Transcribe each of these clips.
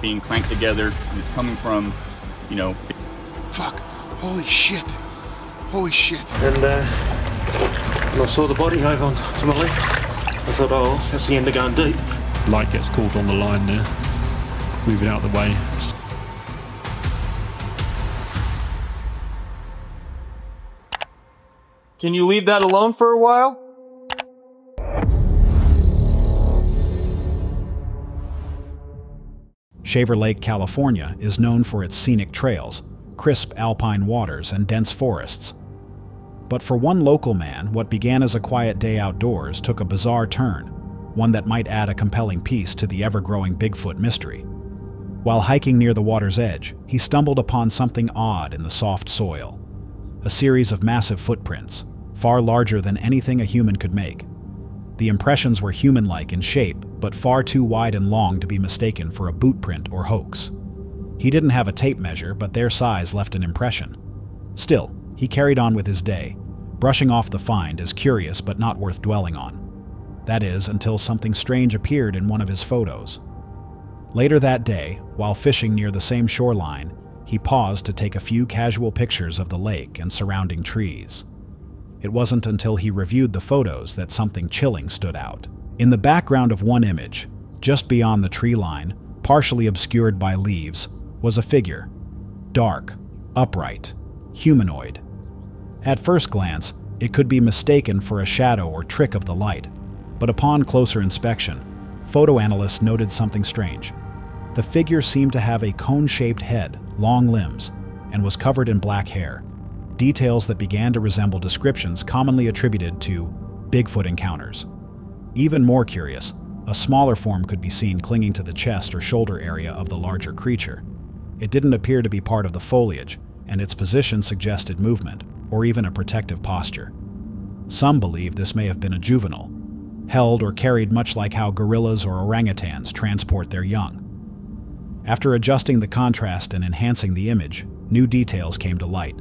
being clanked together, and it's coming from, you know... Fuck. Holy shit. Holy shit. And when I saw the body over on to my left, I thought, oh, that's the end of going deep. Light gets caught on the line there. Move it out of the way. Can you leave that alone for a while? Shaver Lake, California is known for its scenic trails, crisp alpine waters, and dense forests. But for one local man, what began as a quiet day outdoors took a bizarre turn, one that might add a compelling piece to the ever-growing Bigfoot mystery. While hiking near the water's edge, he stumbled upon something odd in the soft soil. A series of massive footprints, far larger than anything a human could make. The impressions were human-like in shape, but far too wide and long to be mistaken for a boot print or hoax. He didn't have a tape measure, but their size left an impression. Still, he carried on with his day, brushing off the find as curious but not worth dwelling on. That is, until something strange appeared in one of his photos. Later that day, while fishing near the same shoreline, he paused to take a few casual pictures of the lake and surrounding trees. It wasn't until he reviewed the photos that something chilling stood out. In the background of one image, just beyond the tree line, partially obscured by leaves, was a figure. Dark, upright, humanoid. At first glance, it could be mistaken for a shadow or trick of the light, but upon closer inspection, photo analysts noted something strange. The figure seemed to have a cone-shaped head, long limbs, and was covered in black hair. Details that began to resemble descriptions commonly attributed to Bigfoot Encounters. Even more curious, a smaller form could be seen clinging to the chest or shoulder area of the larger creature. It didn't appear to be part of the foliage, and its position suggested movement, or even a protective posture. Some believe this may have been a juvenile, held or carried much like how gorillas or orangutans transport their young. After adjusting the contrast and enhancing the image, new details came to light.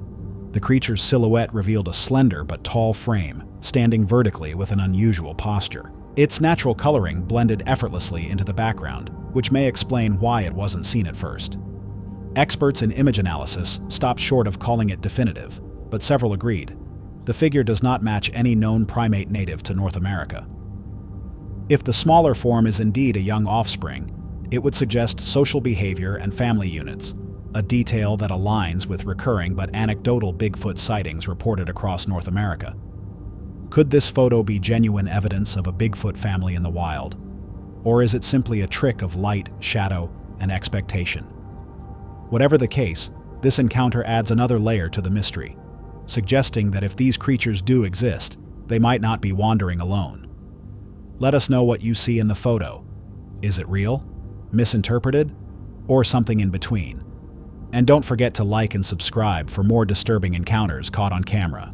The creature's silhouette revealed a slender but tall frame, standing vertically with an unusual posture. Its natural coloring blended effortlessly into the background, which may explain why it wasn't seen at first. Experts in image analysis stopped short of calling it definitive, but several agreed. The figure does not match any known primate native to North America. If the smaller form is indeed a young offspring, it would suggest social behavior and family units, a detail that aligns with recurring but anecdotal Bigfoot sightings reported across North America. Could this photo be genuine evidence of a Bigfoot family in the wild? Or is it simply a trick of light, shadow, and expectation? Whatever the case, this encounter adds another layer to the mystery, suggesting that if these creatures do exist, they might not be wandering alone. Let us know what you see in the photo. Is it real, misinterpreted, or something in between? And don't forget to like and subscribe for more disturbing encounters caught on camera.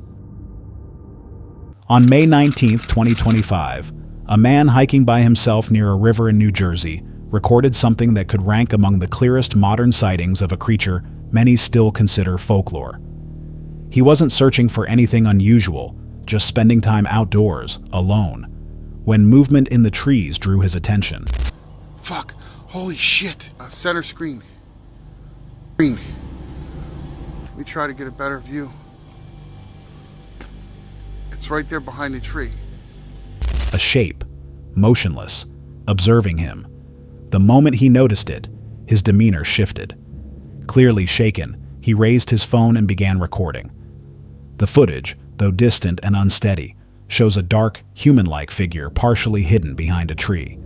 On May 19, 2025, a man hiking by himself near a river in New Jersey recorded something that could rank among the clearest modern sightings of a creature many still consider folklore. He wasn't searching for anything unusual, just spending time outdoors, alone, when movement in the trees drew his attention. Fuck. Holy shit. Center screen. Let me try to get a better view. It's right there behind the tree. A shape, motionless, observing him. The moment he noticed it, his demeanor shifted. Clearly shaken, he raised his phone and began recording. The footage, though distant and unsteady, shows a dark, human-like figure partially hidden behind a tree.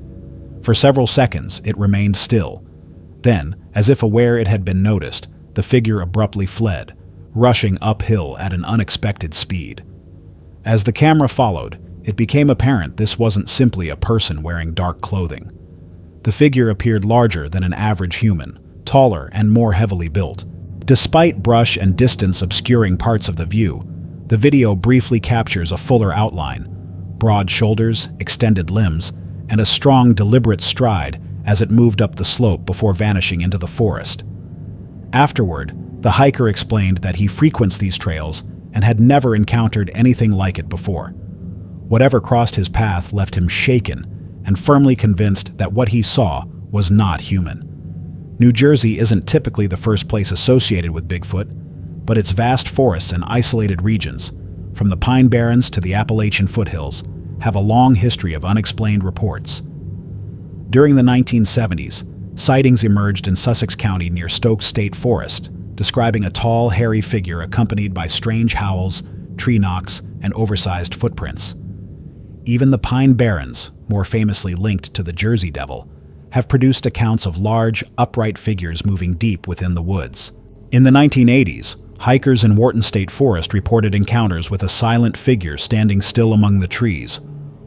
For several seconds, it remained still. Then, as if aware it had been noticed, the figure abruptly fled, rushing uphill at an unexpected speed. As the camera followed, it became apparent this wasn't simply a person wearing dark clothing. The figure appeared larger than an average human, taller and more heavily built. Despite brush and distance obscuring parts of the view, the video briefly captures a fuller outline, broad shoulders, extended limbs, and a strong, deliberate stride as it moved up the slope before vanishing into the forest. Afterward, the hiker explained that he frequents these trails and had never encountered anything like it before. Whatever crossed his path left him shaken and firmly convinced that what he saw was not human. New Jersey isn't typically the first place associated with Bigfoot, but its vast forests and isolated regions, from the Pine Barrens to the Appalachian foothills, have a long history of unexplained reports. During the 1970s, sightings emerged in Sussex County near Stokes State Forest, describing a tall, hairy figure accompanied by strange howls, tree knocks, and oversized footprints. Even the Pine Barrens, more famously linked to the Jersey Devil, have produced accounts of large, upright figures moving deep within the woods. In the 1980s, hikers in Wharton State Forest reported encounters with a silent figure standing still among the trees,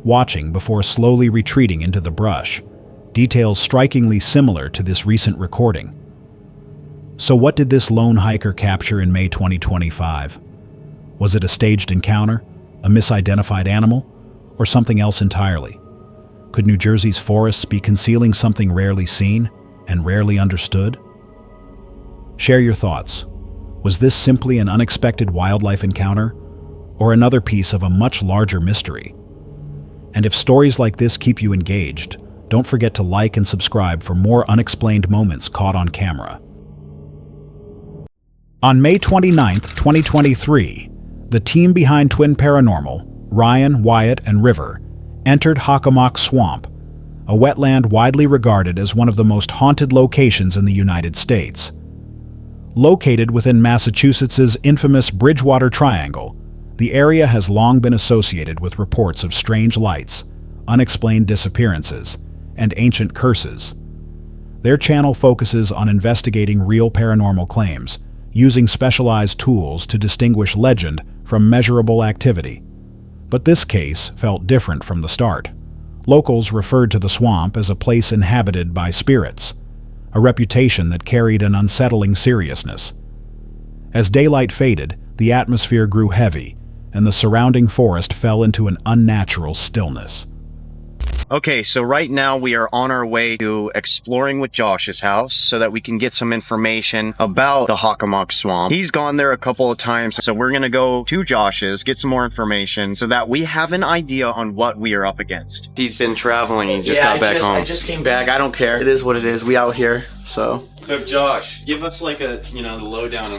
watching before slowly retreating into the brush, details strikingly similar to this recent recording. So what did this lone hiker capture in May 2025? Was it a staged encounter, a misidentified animal, or something else entirely? Could New Jersey's forests be concealing something rarely seen and rarely understood? Share your thoughts. Was this simply an unexpected wildlife encounter, or another piece of a much larger mystery? And if stories like this keep you engaged, don't forget to like and subscribe for more unexplained moments caught on camera. On May 29, 2023, the team behind Twin Paranormal, Ryan, Wyatt, and River, entered Hockomock Swamp, a wetland widely regarded as one of the most haunted locations in the United States. Located within Massachusetts's infamous Bridgewater Triangle, the area has long been associated with reports of strange lights, unexplained disappearances, and ancient curses. Their channel focuses on investigating real paranormal claims, using specialized tools to distinguish legend from measurable activity. But this case felt different from the start. Locals referred to the swamp as a place inhabited by spirits, a reputation that carried an unsettling seriousness. As daylight faded, the atmosphere grew heavy, and the surrounding forest fell into an unnatural stillness. Okay, so right now we are on our way to exploring with Josh's house so that we can get some information about the Hockomock Swamp. He's gone there a couple of times, so we're going to go to Josh's, get some more information so that we have an idea on what we are up against. He's been traveling, he just got back home. I just came back, I don't care. It is what it is, we out here, so. So Josh, give us like a, the lowdown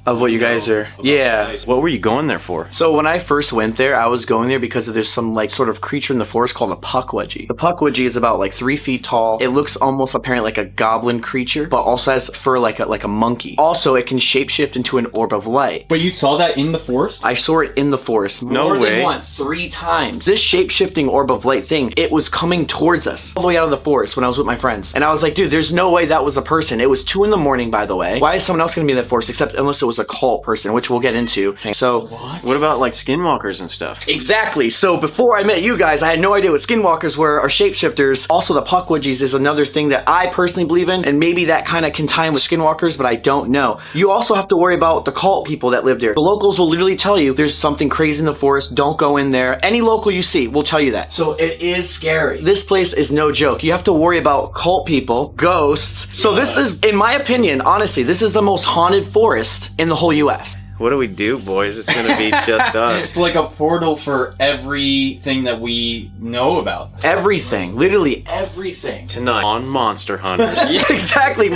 of what you guys are. Yeah. What were you going there for? So when I first went there, I was going there because there's some sort of creature in the forest called a puckwudgie. The puckwudgie is about 3 feet tall. It looks almost apparently like a goblin creature, but also has fur like a monkey. Also, it can shapeshift into an orb of light. But you saw that in the forest? I saw it in the forest No way. more than once, 3 times. This shape-shifting orb of light thing, it was coming towards us all the way out of the forest when I was with my friends. And I was like, dude, there's no way that was a person. It was 2 in the morning, by the way. Why is someone else going to be in the forest except unless it was a cult person, which we'll get into. So What about skinwalkers and stuff? exactly. So before I met you guys, I had no idea what skinwalkers were or shapeshifters. Also, the puckwudgies is another thing that I personally believe in, and maybe that kind of can tie in with skinwalkers, but I don't know. You also have to worry about the cult people that live there. The locals will literally tell you there's something crazy in the forest, don't go in there. Any local you see will tell you that. So it is scary. This place is no joke. You have to worry about cult people, ghosts. So this is, in my opinion, honestly, this is the most haunted forest in the whole US. What do we do, boys? It's gonna be just us. It's like a portal for everything that we know about. Everything. Literally everything. Tonight on Monster Hunters. Yeah, exactly.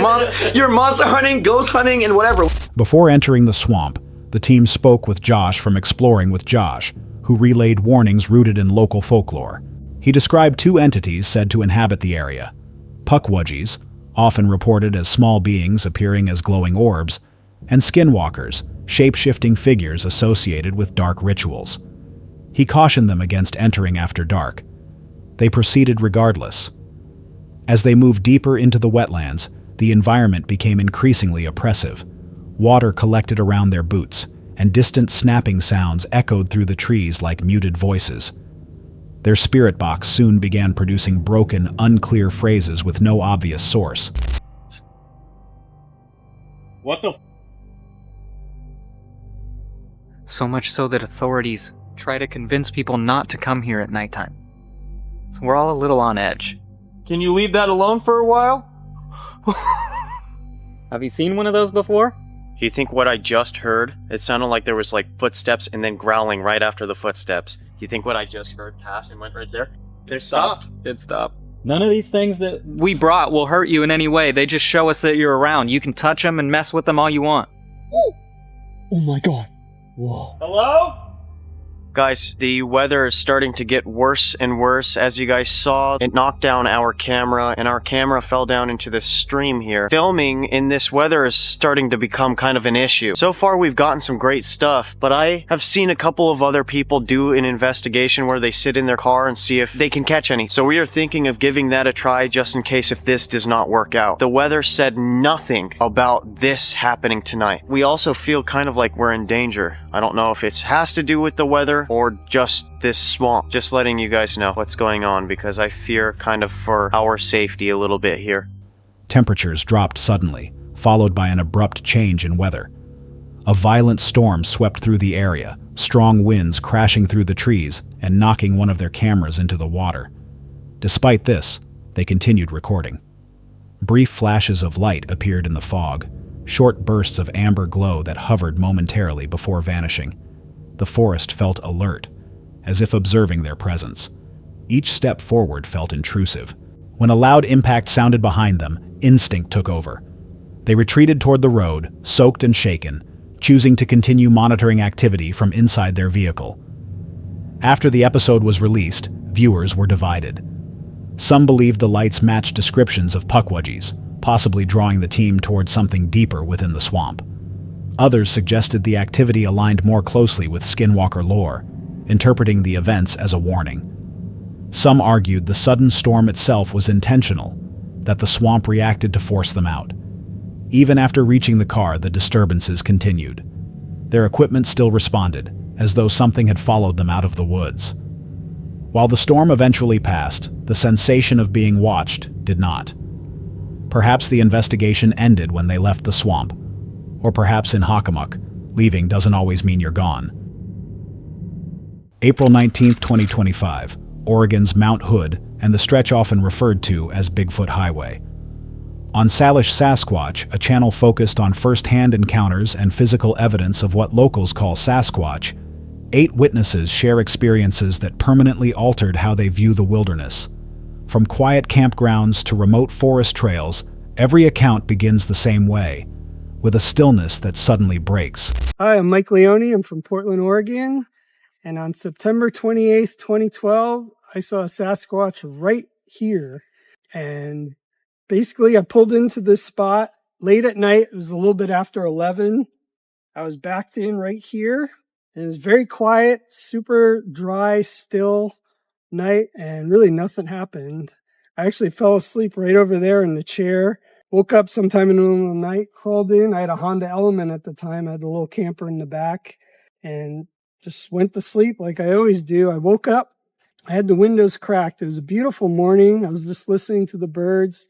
You're monster hunting, ghost hunting, and whatever. Before entering the swamp, the team spoke with Josh from Exploring with Josh, who relayed warnings rooted in local folklore. He described 2 entities said to inhabit the area: puckwudgies, often reported as small beings appearing as glowing orbs, and skinwalkers, shape-shifting figures associated with dark rituals. He cautioned them against entering after dark. They proceeded regardless. As they moved deeper into the wetlands, the environment became increasingly oppressive. Water collected around their boots, and distant snapping sounds echoed through the trees like muted voices. Their spirit box soon began producing broken, unclear phrases with no obvious source. What the? So much so that authorities try to convince people not to come here at nighttime. So we're all a little on edge. Can you leave that alone for a while? Have you seen one of those before? Do you think what I just heard? It sounded like there was footsteps and then growling right after the footsteps. Do you think what I just heard passed and went right there? It stopped. It stopped. None of these things that we brought will hurt you in any way. They just show us that you're around. You can touch them and mess with them all you want. Oh my god. Whoa. Hello? Guys, the weather is starting to get worse and worse. As you guys saw, it knocked down our camera, and our camera fell down into this stream here. Filming in this weather is starting to become kind of an issue. So far, we've gotten some great stuff, but I have seen a couple of other people do an investigation where they sit in their car and see if they can catch any. So we are thinking of giving that a try just in case if this does not work out. The weather said nothing about this happening tonight. We also feel kind of like we're in danger. I don't know if it has to do with the weather or just this swamp. Just letting you guys know what's going on because I fear kind of for our safety a little bit here. Temperatures dropped suddenly, followed by an abrupt change in weather. A violent storm swept through the area, strong winds crashing through the trees and knocking one of their cameras into the water. Despite this, they continued recording. Brief flashes of light appeared in the fog, short bursts of amber glow that hovered momentarily before vanishing. The forest felt alert, as if observing their presence. Each step forward felt intrusive. When a loud impact sounded behind them, instinct took over. They retreated toward the road, soaked and shaken, choosing to continue monitoring activity from inside their vehicle. After the episode was released, viewers were divided. Some believed the lights matched descriptions of pukwudgies, possibly drawing the team towards something deeper within the swamp. Others suggested the activity aligned more closely with skinwalker lore, interpreting the events as a warning. Some argued the sudden storm itself was intentional, that the swamp reacted to force them out. Even after reaching the car, the disturbances continued. Their equipment still responded, as though something had followed them out of the woods. While the storm eventually passed, the sensation of being watched did not. Perhaps the investigation ended when they left the swamp. Or perhaps in Hockomock, leaving doesn't always mean you're gone. April 19, 2025, Oregon's Mount Hood and the stretch often referred to as Bigfoot Highway. On Salish Sasquatch, a channel focused on first-hand encounters and physical evidence of what locals call Sasquatch, 8 witnesses share experiences that permanently altered how they view the wilderness. From quiet campgrounds to remote forest trails, every account begins the same way, with a stillness that suddenly breaks. Hi, I'm Mike Leone. I'm from Portland, Oregon. And on September 28th, 2012, I saw a Sasquatch right here. And basically, I pulled into this spot late at night. It was a little bit after 11. I was backed in right here. And it was very quiet, super dry, still night, and really nothing happened. I actually fell asleep right over there in the chair. Woke up sometime in the middle of the night, crawled in. I had a Honda Element at the time. I had a little camper in the back and just went to sleep like I always do. I woke up. I had the windows cracked. It was a beautiful morning. I was just listening to the birds,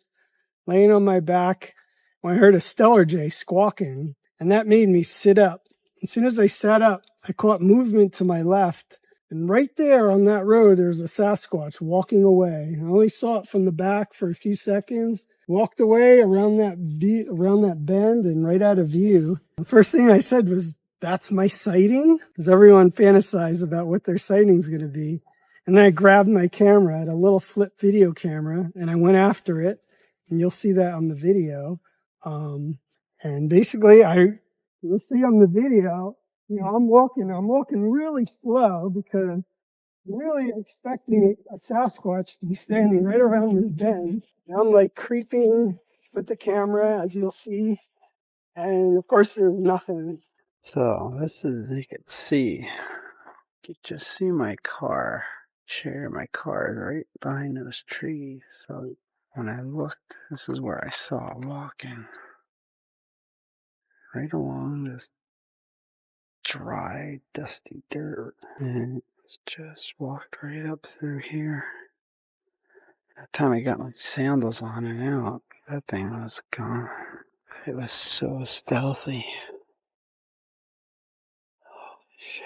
laying on my back when I heard a stellar jay squawking, and that made me sit up. As soon as I sat up, I caught movement to my left. And right there on that road, there was a Sasquatch walking away. I only saw it from the back for a few seconds. Walked away around that bend and right out of view. The first thing I said was, "That's my sighting?" Because everyone fantasizes about what their sighting's going to be. And then I grabbed my camera, I had a little flip video camera, and I went after it. And you'll see that on the video. And basically, you'll see on the video, I'm walking really slow because I'm really expecting a Sasquatch to be standing right around this bend. And I'm like creeping with the camera, as you'll see. And of course, there's nothing. So this is, you can see, you can just see my car. My car is right behind those trees. So when I looked, this is where I saw it walking. Right along this dry, dusty dirt. And it just walked right up through here. That time I got my sandals on and out, that thing was gone. It was so stealthy. Holy shit.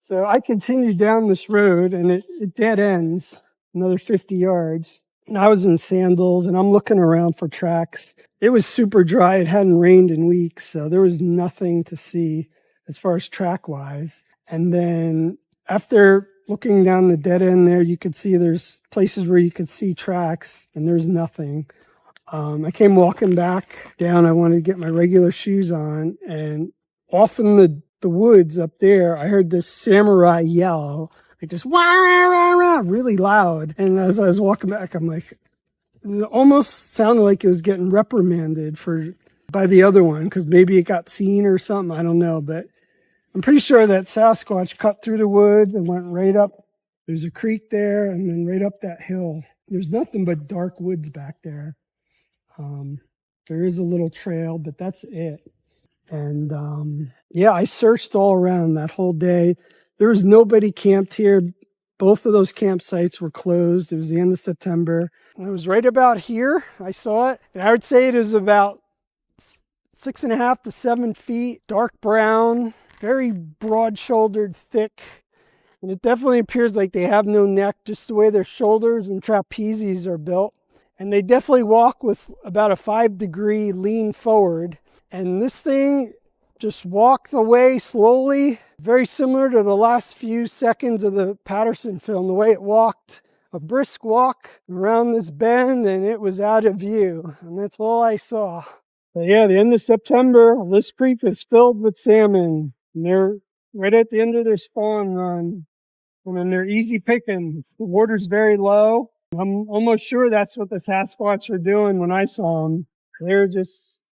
So I continued down this road and it dead ends another 50 yards. And I was in sandals and I'm looking around for tracks. It was super dry. It hadn't rained in weeks, so there was nothing to see as far as track wise. And then after looking down the dead end there, you could see there's places where you could see tracks, and there's nothing. I came walking back down. I wanted to get my regular shoes on, and off in the woods up there, I heard this samurai yell, like just wah, rah, rah, rah, really loud. And as I was walking back, I'm like, it almost sounded like it was getting reprimanded by the other one, because maybe it got seen or something. I don't know, but I'm pretty sure that Sasquatch cut through the woods and went right up. There's a creek there, and then right up that hill. There's nothing but dark woods back there. There is a little trail, but that's it. And yeah, I searched all around that whole day. There was nobody camped here. Both of those campsites were closed. It was the end of September. And it was right about here. I saw it. And I would say it is about 6.5 to 7 feet, dark brown, very broad-shouldered, thick. And it definitely appears like they have no neck, just the way their shoulders and trapezes are built. And they definitely walk with about a 5-degree lean forward. And this thing just walked away slowly, very similar to the last few seconds of the Patterson film, the way it walked, a brisk walk around this bend, and it was out of view. And that's all I saw. But yeah, the end of September, this creek is filled with salmon. And they're right at the end of their spawn run. And then they're easy pickings. The water's very low. I'm almost sure that's what the Sasquatch are doing when I saw them. They're just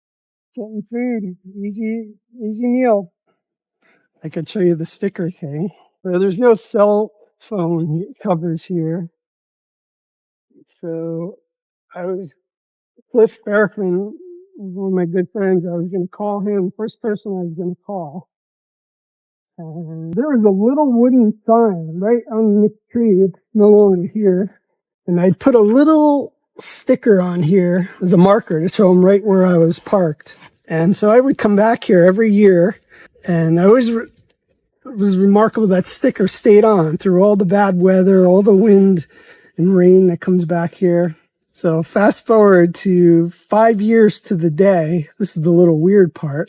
getting food. Easy meal. I could show you the sticker thing. So there's no cell phone covers here. So Cliff Barracklin, one of my good friends, I was going to call him, first person I was going to call. And there was a little wooden sign right on this tree. It's no longer here. And I put a little sticker on here as a marker to show them right where I was parked. And so I would come back here every year, and I always it was remarkable that sticker stayed on through all the bad weather, all the wind and rain that comes back here. So fast forward to 5 years to the day. This is the little weird part.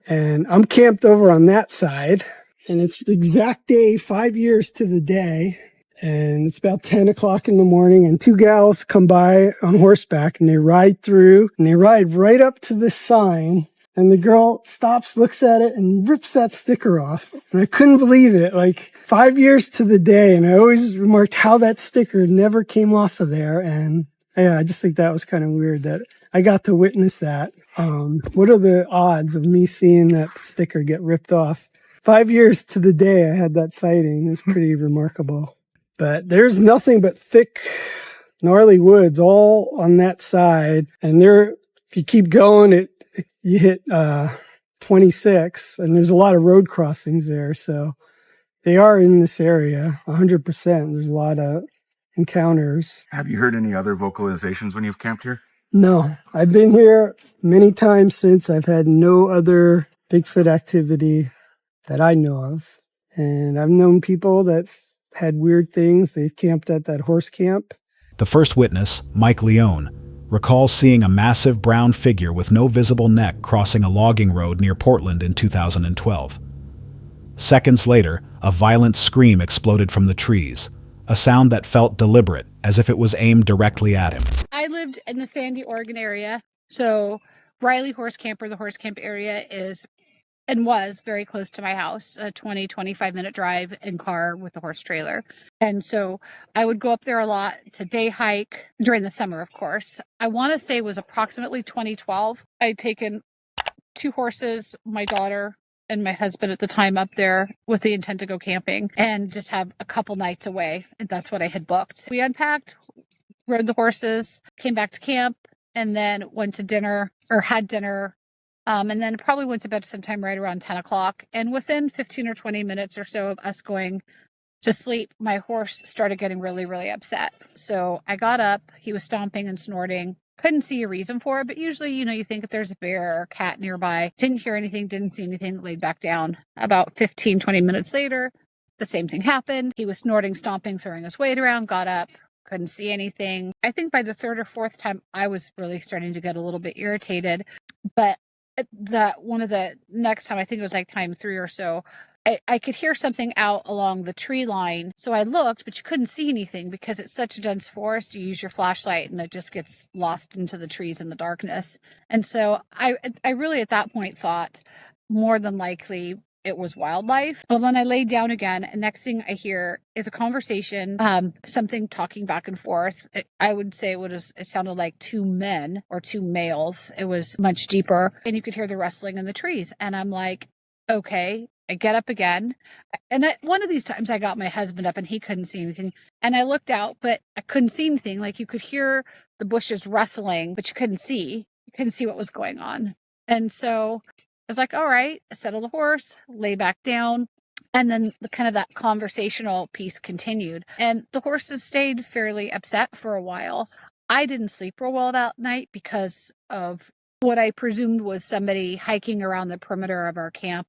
And I'm camped over on that side, and it's the exact day, 5 years to the day. And it's about 10 o'clock in the morning, and two gals come by on horseback, and they ride through, and they ride right up to this sign. And the girl stops, looks at it, and rips that sticker off. And I couldn't believe it. Like 5 years to the day. And I always remarked how that sticker never came off of there. And yeah, I just think that was kind of weird that I got to witness that. What are the odds of me seeing that sticker get ripped off? 5 years to the day I had that sighting. It's pretty remarkable. But there's nothing but thick, gnarly woods all on that side. And if you keep going, you hit 26, and there's a lot of road crossings there. So they are in this area, 100%. There's a lot of encounters. Have you heard any other vocalizations when you've camped here? No, I've been here many times since. I've had no other Bigfoot activity that I know of. And I've known people that had weird things. They've camped at that horse camp. The first witness, Mike Leone, recalls seeing a massive brown figure with no visible neck crossing a logging road near Portland in 2012. Seconds later, a violent scream exploded from the trees, a sound that felt deliberate, as if it was aimed directly at him. I lived in the Sandy, Oregon area, so Riley Horse Camp, or the horse camp area, is and was very close to my house, a 25 minute drive in car with the horse trailer. And so I would go up there a lot. It's a day hike during the summer, of course. I want to say it was approximately 2012. I'd taken 2 horses, my daughter and my husband at the time, up there with the intent to go camping and just have a couple nights away. And that's what I had booked. We unpacked, rode the horses, came back to camp, and then went to dinner, or had dinner. And then probably went to bed sometime right around 10 o'clock. And within 15 or 20 minutes or so of us going to sleep, my horse started getting really, really upset. So I got up. He was stomping and snorting. Couldn't see a reason for it, but usually, you think if there's a bear or a cat nearby. Didn't hear anything, didn't see anything, laid back down. About 15, 20 minutes later, the same thing happened. He was snorting, stomping, throwing his weight around, got up. Couldn't see anything. I think by the third or fourth time, I was really starting to get a little bit irritated. But one of the next time, I think it was like time 3 or so, I could hear something out along the tree line. So I looked, but you couldn't see anything because it's such a dense forest. You use your flashlight and it just gets lost into the trees in the darkness. And so I really at that point thought more than likely it was wildlife. Well, then I laid down again, and next thing I hear is a conversation, something talking back and forth. I would say it sounded like two men or two males. It was much deeper, and you could hear the rustling in the trees. And I'm like, okay. I get up again. And one of these times I got my husband up and he couldn't see anything. And I looked out, but I couldn't see anything. Like you could hear the bushes rustling, but you couldn't see. You couldn't see what was going on. And so I was like, all right, settle the horse, lay back down. And then that conversational piece continued. And the horses stayed fairly upset for a while. I didn't sleep real well that night because of what I presumed was somebody hiking around the perimeter of our camp.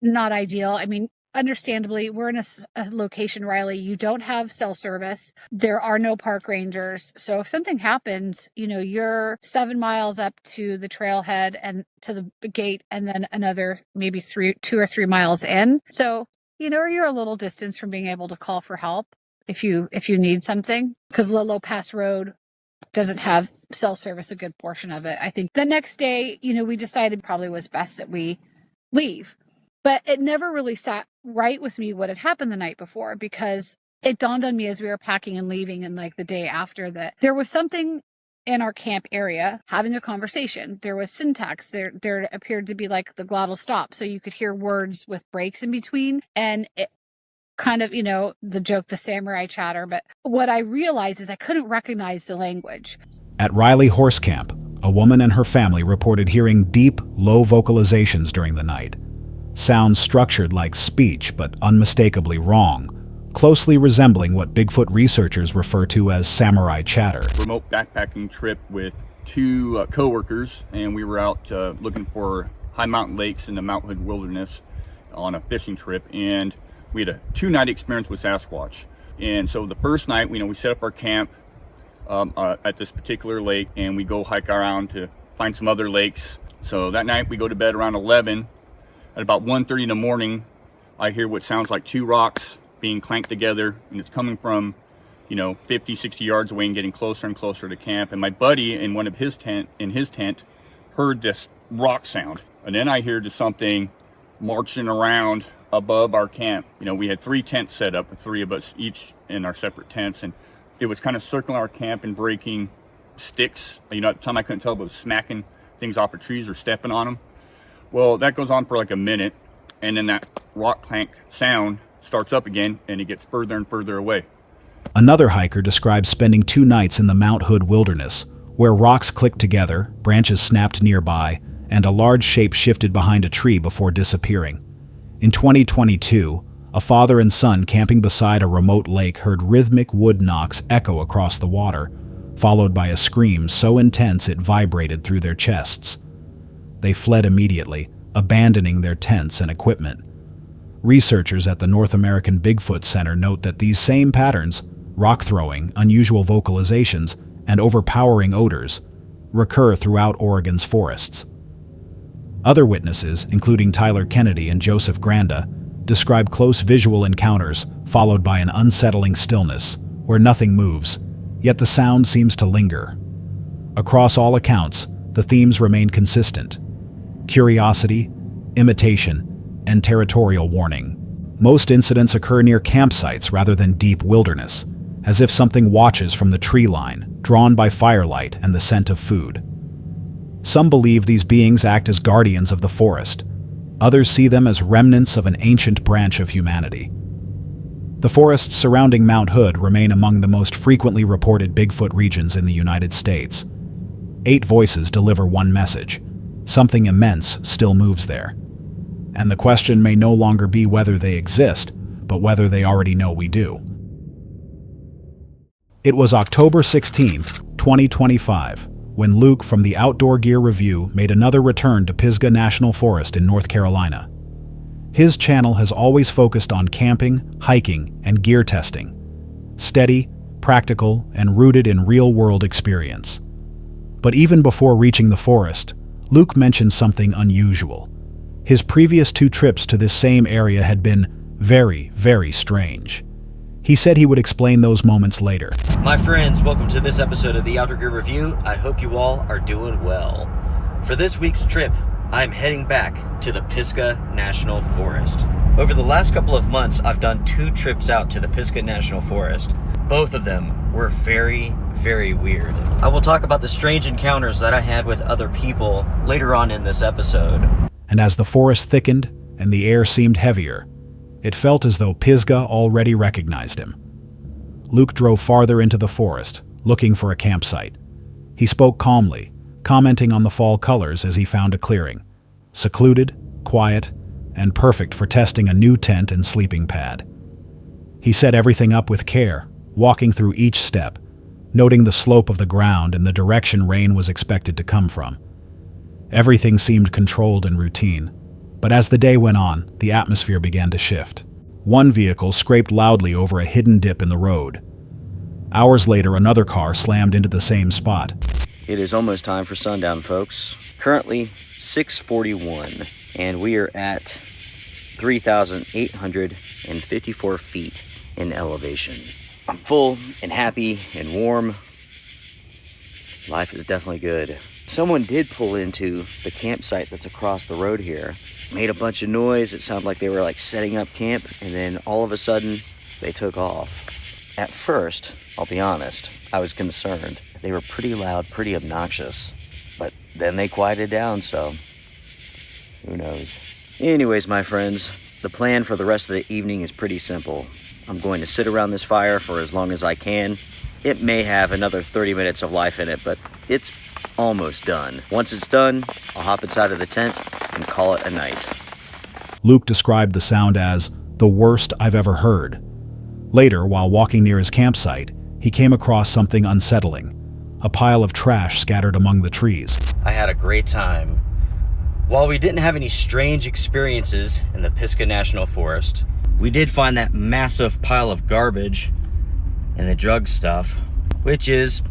Not ideal. I mean, understandably, we're in a location, Riley, you don't have cell service. There are no park rangers. So if something happens, you're 7 miles up to the trailhead and to the gate, and then another maybe 2 or 3 miles in. So, you're a little distance from being able to call for help if you need something, because Lilo Pass Road doesn't have cell service, a good portion of it. I think the next day, we decided probably was best that we leave. But it never really sat right with me what had happened the night before, because it dawned on me as we were packing and leaving and the day after that there was something in our camp area having a conversation. There was syntax. There appeared to be the glottal stop. So you could hear words with breaks in between. And it kind of, the joke, the samurai chatter. But what I realized is I couldn't recognize the language. At Riley Horse Camp, a woman and her family reported hearing deep, low vocalizations during the night. Sounds structured like speech, but unmistakably wrong, closely resembling what Bigfoot researchers refer to as samurai chatter. Remote backpacking trip with two co-workers, and we were out looking for high mountain lakes in the Mount Hood wilderness on a fishing trip, and we had a 2-night experience with Sasquatch. And so the first night, we set up our camp at this particular lake, and we go hike around to find some other lakes. So that night we go to bed around 11. At about 1:30 in the morning, I hear what sounds like two rocks being clanked together, and it's coming from 50, 60 yards away and getting closer and closer to camp. And my buddy in his tent heard this rock sound. And then I hear just something marching around above our camp. We had 3 tents set up, with 3 of us each in our separate tents, and it was kind of circling our camp and breaking sticks. At the time I couldn't tell if it was smacking things off of trees or stepping on them. Well, that goes on for a minute, and then that rock clank sound starts up again, and it gets further and further away. Another hiker describes spending 2 nights in the Mount Hood wilderness, where rocks clicked together, branches snapped nearby, and a large shape shifted behind a tree before disappearing. In 2022, a father and son camping beside a remote lake heard rhythmic wood knocks echo across the water, followed by a scream so intense it vibrated through their chests. They fled immediately, abandoning their tents and equipment. Researchers at the North American Bigfoot Center note that these same patterns, rock throwing, unusual vocalizations, and overpowering odors, recur throughout Oregon's forests. Other witnesses, including Tyler Kennedy and Joseph Granda, describe close visual encounters followed by an unsettling stillness, where nothing moves, yet the sound seems to linger. Across all accounts, the themes remain consistent: curiosity, imitation, and territorial warning. Most incidents occur near campsites rather than deep wilderness, as if something watches from the tree line, drawn by firelight and the scent of food. Some believe these beings act as guardians of the forest. Others see them as remnants of an ancient branch of humanity. The forests surrounding Mount Hood remain among the most frequently reported Bigfoot regions in the United States. 8 voices deliver one message: something immense still moves there. And the question may no longer be whether they exist, but whether they already know we do. It was October 16th, 2025, when Luke from the Outdoor Gear Review made another return to Pisgah National Forest in North Carolina. His channel has always focused on camping, hiking, and gear testing. Steady, practical, and rooted in real-world experience. But even before reaching the forest, Luke mentioned something unusual. His previous 2 trips to this same area had been very, very strange. He said he would explain those moments later. My friends, welcome to this episode of the Outer Gear Review. I hope you all are doing well. For this week's trip, I'm heading back to the Pisgah National Forest. Over the last couple of months, I've done 2 trips out to the Pisgah National Forest. Both of them were very, very weird. I will talk about the strange encounters that I had with other people later on in this episode. And as the forest thickened and the air seemed heavier, it felt as though Pisgah already recognized him. Luke drove farther into the forest, looking for a campsite. He spoke calmly, commenting on the fall colors as he found a clearing. Secluded, quiet, and perfect for testing a new tent and sleeping pad. He set everything up with care, walking through each step, noting the slope of the ground and the direction rain was expected to come from. Everything seemed controlled and routine, but as the day went on, the atmosphere began to shift. One vehicle scraped loudly over a hidden dip in the road. Hours later, another car slammed into the same spot. It is almost time for sundown, folks. Currently 6:41, and we are at 3,854 feet in elevation. I'm full and happy and warm. Life is definitely good. Someone did pull into the campsite that's across the road here. Made a bunch of noise. It sounded like they were like setting up camp, and then all of a sudden they took off. At first, I'll be honest, I was concerned. They were pretty loud, pretty obnoxious, but then they quieted down, so who knows. Anyways, my friends, the plan for the rest of the evening is pretty simple. I'm going to sit around this fire for as long as I can. It may have another 30 minutes of life in it, but it's almost done. Once it's done, I'll hop inside of the tent and call it a night. Luke described the sound as the worst I've ever heard. Later, while walking near his campsite, he came across something unsettling, a pile of trash scattered among the trees. I had a great time. While we didn't have any strange experiences in the Pisgah National Forest, we did find that massive pile of garbage and the drug stuff, which is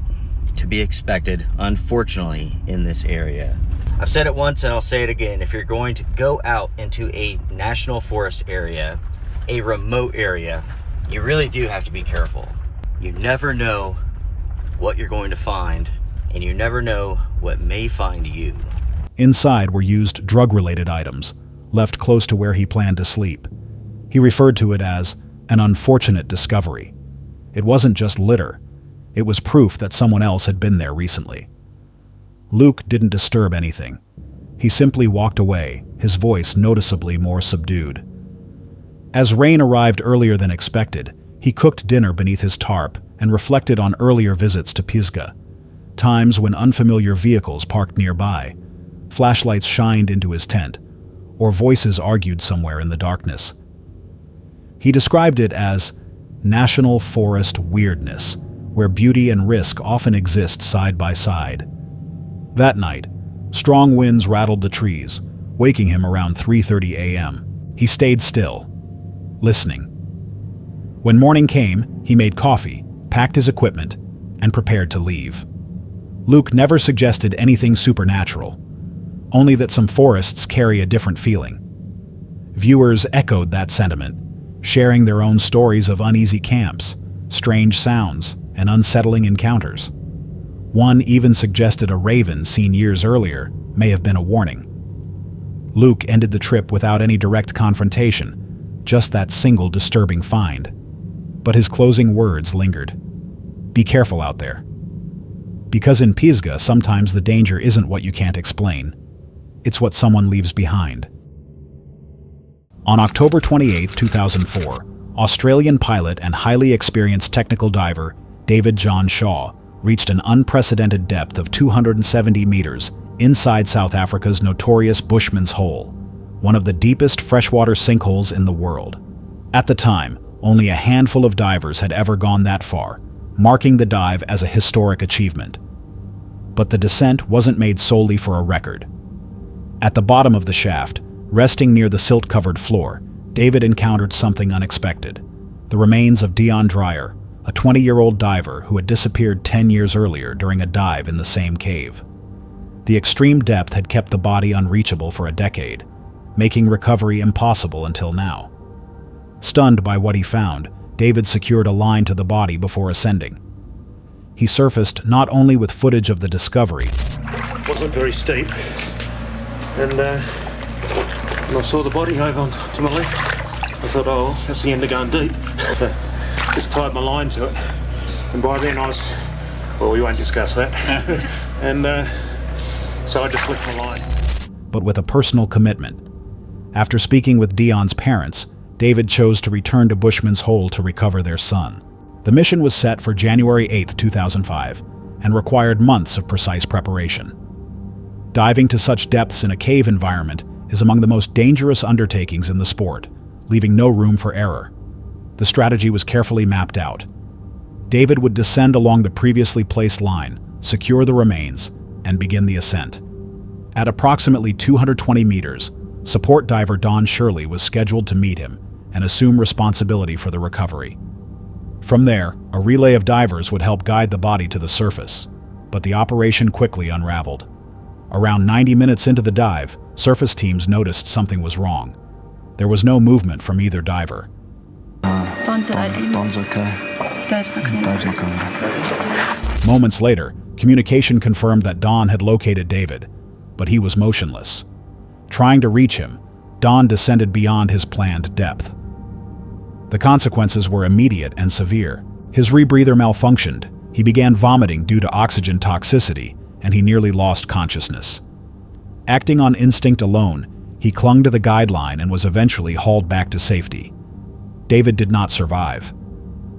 to be expected, unfortunately, in this area. I've said it once and I'll say it again. If you're going to go out into a national forest area, a remote area, you really do have to be careful. You never know what you're going to find, and you never know what may find you. Inside were used drug-related items, left close to where he planned to sleep. He referred to it as an unfortunate discovery. It wasn't just litter. It was proof that someone else had been there recently. Luke didn't disturb anything. He simply walked away, his voice noticeably more subdued. As rain arrived earlier than expected, he cooked dinner beneath his tarp and reflected on earlier visits to Pisgah, times when unfamiliar vehicles parked nearby, flashlights shined into his tent, or voices argued somewhere in the darkness. He described it as national forest weirdness, where beauty and risk often exist side by side. That night, strong winds rattled the trees, waking him around 3:30 a.m. He stayed still, listening. When morning came, he made coffee, packed his equipment, and prepared to leave. Luke never suggested anything supernatural, only that some forests carry a different feeling. Viewers echoed that sentiment, sharing their own stories of uneasy camps, strange sounds, and unsettling encounters. One even suggested a raven seen years earlier may have been a warning. Luke ended the trip without any direct confrontation, just that single disturbing find. But his closing words lingered. Be careful out there. Because in Pisgah, sometimes the danger isn't what you can't explain. It's what someone leaves behind. On October 28, 2004, Australian pilot and highly experienced technical diver David John Shaw reached an unprecedented depth of 270 meters inside South Africa's notorious Bushman's Hole, one of the deepest freshwater sinkholes in the world. At the time, only a handful of divers had ever gone that far, marking the dive as a historic achievement. But the descent wasn't made solely for a record. At the bottom of the shaft, resting near the silt-covered floor, David encountered something unexpected: the remains of Dion Dreyer, a 20-year-old diver who had disappeared 10 years earlier during a dive in the same cave. The extreme depth had kept the body unreachable for a decade, making recovery impossible until now. Stunned by what he found, David secured a line to the body before ascending. He surfaced not only with footage of the discovery, Wasn't very steep, and when I saw the body over to my left, I thought, oh, that's the end of going deep. So just tied my line to it, and by then I was, well, we won't discuss that. And so I just left my line. but with a personal commitment. After speaking with Dion's parents, David chose to return to Bushman's Hole to recover their son. The mission was set for January 8, 2005, and required months of precise preparation. Diving to such depths in a cave environment is among the most dangerous undertakings in the sport, leaving no room for error. The strategy was carefully mapped out. David would descend along the previously placed line, secure the remains, and begin the ascent. At approximately 220 meters, support diver Don Shirley was scheduled to meet him and assume responsibility for the recovery. From there, a relay of divers would help guide the body to the surface, but the operation quickly unraveled. Around 90 minutes into the dive, surface teams noticed something was wrong. There was no movement from either diver. Don's okay. Dave's okay. Moments later, communication confirmed that Don had located David, but he was motionless. Trying to reach him, Don descended beyond his planned depth. The consequences were immediate and severe. His rebreather malfunctioned, he began vomiting due to oxygen toxicity, and he nearly lost consciousness. Acting on instinct alone, he clung to the guideline and was eventually hauled back to safety. David did not survive.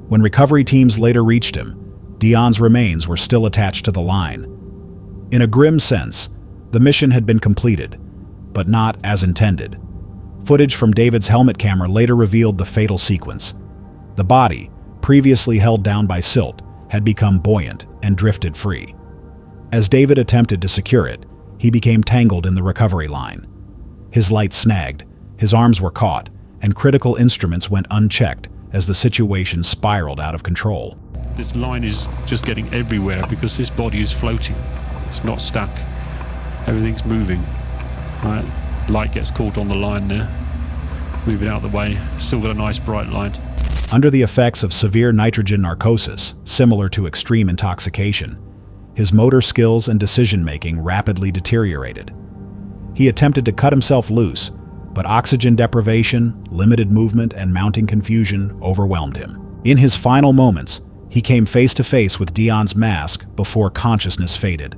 When recovery teams later reached him, Dion's remains were still attached to the line. In a grim sense, the mission had been completed, but not as intended. Footage from David's helmet camera later revealed the fatal sequence. The body, previously held down by silt, had become buoyant and drifted free. As David attempted to secure it, he became tangled in the recovery line. His lights snagged, his arms were caught, and critical instruments went unchecked as the situation spiraled out of control. This line is just getting everywhere because this body is floating. It's not stuck. Everything's moving. Right. Light gets caught on the line there. Move it out of the way. Still got a nice bright light. Under the effects of severe nitrogen narcosis, similar to extreme intoxication, his motor skills and decision-making rapidly deteriorated. He attempted to cut himself loose, but oxygen deprivation, limited movement, and mounting confusion overwhelmed him. In his final moments, he came face to face with Dion's mask before consciousness faded.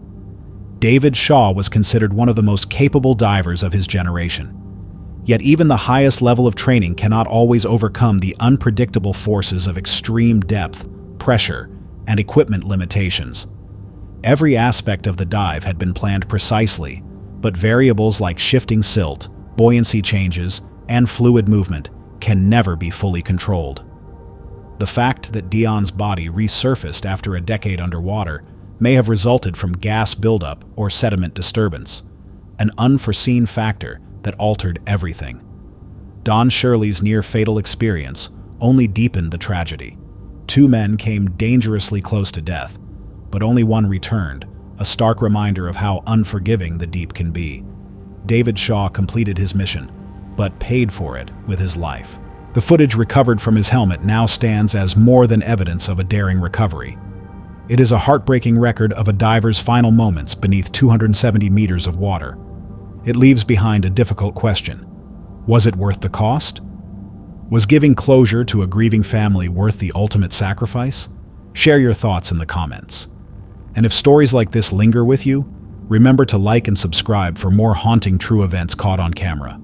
David Shaw was considered one of the most capable divers of his generation. Yet even the highest level of training cannot always overcome the unpredictable forces of extreme depth, pressure, and equipment limitations. Every aspect of the dive had been planned precisely, but variables like shifting silt, buoyancy changes, and fluid movement can never be fully controlled. The fact that Dion's body resurfaced after a decade underwater may have resulted from gas buildup or sediment disturbance, an unforeseen factor that altered everything. Don Shirley's near-fatal experience only deepened the tragedy. 2 men came dangerously close to death, but only one returned, a stark reminder of how unforgiving the deep can be. David Shaw completed his mission, but paid for it with his life. The footage recovered from his helmet now stands as more than evidence of a daring recovery. It is a heartbreaking record of a diver's final moments beneath 270 meters of water. It leaves behind a difficult question. Was it worth the cost? Was giving closure to a grieving family worth the ultimate sacrifice? Share your thoughts in the comments. And if stories like this linger with you, remember to like and subscribe for more haunting true events caught on camera.